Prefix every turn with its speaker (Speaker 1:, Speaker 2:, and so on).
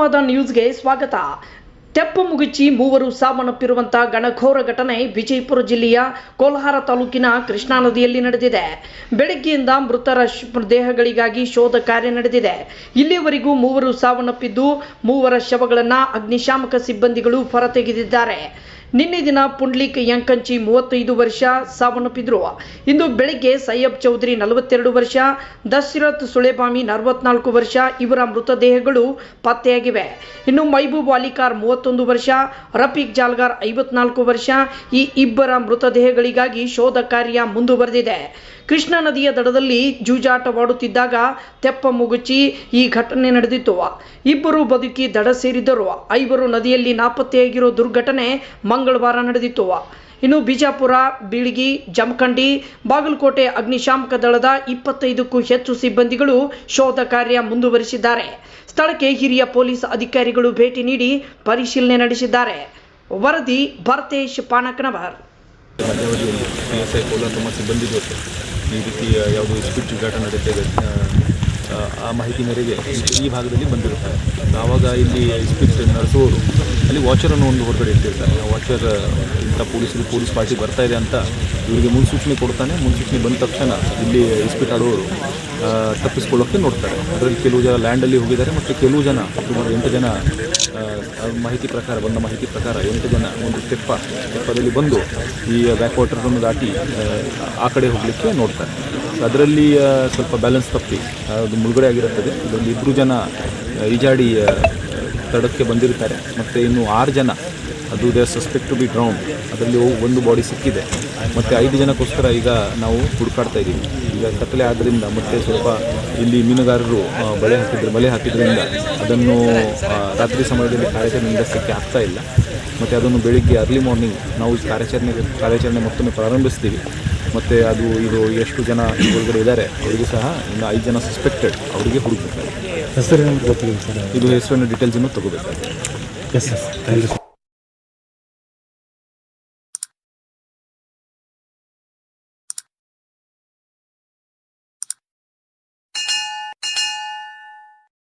Speaker 1: ಆಶೀರ್ವಾದ ನ್ಯೂಸ್ಗೆ ಸ್ವಾಗತ. ತೆಪ್ಪ ಮುಗಿಚಿ ಮೂವರು ಸಾವನ್ನಪ್ಪಿರುವಂತಹ ಗಣಘೋರ ಘಟನೆ ವಿಜಯಪುರ ಜಿಲ್ಲೆಯ ಕೋಲಾರ ತಾಲೂಕಿನ ಕೃಷ್ಣಾ ನದಿಯಲ್ಲಿ ನಡೆದಿದೆ. ಬೆಳಗ್ಗೆಯಿಂದ ಮೃತರ ದೇಹಗಳಿಗಾಗಿ ಶೋಧ ಕಾರ್ಯ ನಡೆದಿದೆ. ಇಲ್ಲಿಯವರೆಗೂ ಮೂವರು ಸಾವನ್ನಪ್ಪಿದ್ದು ಮೂವರ ಶವಗಳನ್ನು ಅಗ್ನಿಶಾಮಕ ಸಿಬ್ಬಂದಿಗಳು ಹೊರತೆಗೆದಿದ್ದಾರೆ. ನಿನ್ನೆ ದಿನ ಪುಂಡ್ಲಿಕ್ ಯಂಕಂಚಿ 35 ವರ್ಷ ಸಾವನ್ನಪ್ಪಿದ್ರು. ಇಂದು ಬೆಳಗ್ಗೆ ಸೈಯಬ್ ಚೌಧರಿ 42 ವರ್ಷ, ದಶರಥ್ ಸುಳೆಬಾಮಿ 44 ವರ್ಷ ಇವರ ಮೃತದೇಹಗಳು ಪತ್ತೆಯಾಗಿವೆ. ಇನ್ನು ಮೈಬೂಬ್ ಅಲಿಕಾರ್ 31 ವರ್ಷ, ರಫೀಕ್ ಜಾಲ್ಗಾರ್ 54 ವರ್ಷ ಈ ಇಬ್ಬರ ಮೃತದೇಹಗಳಿಗಾಗಿ ಶೋಧ ಕಾರ್ಯ ಮುಂದುವರೆದಿದೆ. ಕೃಷ್ಣಾ ನದಿಯ ದಡದಲ್ಲಿ ಜೂಜಾಟವಾಡುತ್ತಿದ್ದಾಗ ತೆಪ್ಪ ಮುಗುಚಿ ಈ ಘಟನೆ ನಡೆದಿತ್ತು. ಇಬ್ಬರು ಬದುಕಿ ದಡ ಸೇರಿದ್ದರು. 5 ನದಿಯಲ್ಲಿ ನಾಪತ್ತೆಯಾಗಿರೋ ದುರ್ಘಟನೆ ಮಂಗಳವಾರ ನಡೆದಿತ್ತು. ಇನ್ನು ಬಿಜಾಪುರ, ಬೀಳಗಿ, ಜಮಖಂಡಿ, ಬಾಗಲಕೋಟೆ ಅಗ್ನಿಶಾಮಕ ದಳದ 25ಕ್ಕೂ ಹೆಚ್ಚು ಸಿಬ್ಬಂದಿಗಳು ಶೋಧ ಕಾರ್ಯ ಮುಂದುವರಿಸಿದ್ದಾರೆ. ಸ್ಥಳಕ್ಕೆ ಹಿರಿಯ ಪೊಲೀಸ್ ಅಧಿಕಾರಿಗಳು ಭೇಟಿ ನೀಡಿ ಪರಿಶೀಲನೆ ನಡೆಸಿದ್ದಾರೆ. ವರದಿ ಭರತೇಶ್ ಪಾಣಕನವರ್.
Speaker 2: ಮಧ್ಯವಧಿಯಲ್ಲಿ PSI ಕೋಲಾರ ತಮ್ಮ ಸಿಬ್ಬಂದಿ ಜೊತೆ ಈ ರೀತಿ ಯಾವುದೋ ಇಸ್ಪಿಟ್ ಘಟನೆ ನಡೀತಿದೆ ಆ ಮಾಹಿತಿ ಮೇರೆಗೆ ಈ ಭಾಗದಲ್ಲಿ ಬಂದಿರ್ತಾರೆ. ಆವಾಗ ಇಲ್ಲಿ ಇಸ್ಪಿಟ್ ನಡೆಸುವವರು ಅಲ್ಲಿ ವಾಚರನ್ನು ಒಂದು ಹೊರಗಡೆ ಇಟ್ಟಿರ್ತಾರೆ. ಆ ವಾಚರ್ ಇಂಥ ಪೊಲೀಸ್ ಪಾರ್ಟಿ ಬರ್ತಾ ಇದೆ ಅಂತ ಇವರಿಗೆ ಮುನ್ಸೂಚನೆ ಕೊಡ್ತಾನೆ. ಮುನ್ಸೂಚನೆ ಬಂದ ತಕ್ಷಣ ಇಲ್ಲಿ ಇಸ್ಪಿಟ್ ಆಡುವವರು ತಪ್ಪಿಸ್ಕೊಳ್ಳೋಕ್ಕೆ ನೋಡ್ತಾರೆ. ಅದರಲ್ಲಿ ಕೆಲವು ಜನ ಲ್ಯಾಂಡಲ್ಲಿ ಹೋಗಿದ್ದಾರೆ ಮತ್ತು ಕೆಲವು ಜನ ಸುಮಾರು 8 ಜನ ಮಾಹಿತಿ ಪ್ರಕಾರ 8 ಜನ ಒಂದು ತೆಪ್ಪದಲ್ಲಿ ಬಂದು ಈ ಬ್ಯಾಕ್ ವಾಟರನ್ನು ದಾಟಿ ಆ ಕಡೆ ಹೋಗಲಿಕ್ಕೆ ನೋಡ್ತಾರೆ. ಅದರಲ್ಲಿ ಸ್ವಲ್ಪ ಬ್ಯಾಲೆನ್ಸ್ ತಪ್ಪಿ ಅದು ಮುಳುಗಡೆ ಆಗಿರುತ್ತದೆ. ಇದರಲ್ಲಿ 2 ಜನ ಈಜಾಡಿ ತಡಕ್ಕೆ ಬಂದಿರ್ತಾರೆ ಮತ್ತು ಇನ್ನು 6 ಜನ ಅದು they suspect to B drowned. ಅದರಲ್ಲಿ ಒಂದು ಬಾಡಿ ಸಿಕ್ಕಿದೆ ಮತ್ತು 5 ಜನಕ್ಕೋಸ್ಕರ ಈಗ ನಾವು ಹುಡುಕಾಡ್ತಾ ಇದ್ದೀವಿ. ಈಗ ಕತ್ತಲೆ ಆದ್ದರಿಂದ ಮತ್ತು ಸ್ವಲ್ಪ ಇಲ್ಲಿ ಮೀನುಗಾರರು ಬಲೆ ಹಾಕಿದ್ರಿಂದ ಅದನ್ನು ರಾತ್ರಿ ಸಮಯದಲ್ಲಿ ಕಾರ್ಯಾಚರಣೆ ನಡೆಸೋಕ್ಕೆ ಆಗ್ತಾ ಇಲ್ಲ. ಮತ್ತು ಅದನ್ನು ಬೆಳಿಗ್ಗೆ ಅರ್ಲಿ ಮಾರ್ನಿಂಗ್ ನಾವು ಕಾರ್ಯಾಚರಣೆ ಮತ್ತೊಮ್ಮೆ ಪ್ರಾರಂಭಿಸ್ತೀವಿ. ಮತ್ತು ಇದು ಎಷ್ಟು ಜನ ಒಳಗಡೆ ಇದ್ದಾರೆ ಅವರಿಗೆ ಸಹ ಇನ್ನು 5 ಜನ ಸಸ್ಪೆಕ್ಟೆಡ್ ಅವರಿಗೆ ಹುಡುಕಬೇಕಾಗಿದೆ.
Speaker 3: ಹೆಸರೇನು ಗೊತ್ತಿಲ್ಲ ಸರ್,
Speaker 2: ಇದು ಹೆಸರಿನ ಡೀಟೇಲ್ಸನ್ನು ತಗೋಬೇಕಾಗಿದೆ.
Speaker 3: Yes sir, thank you.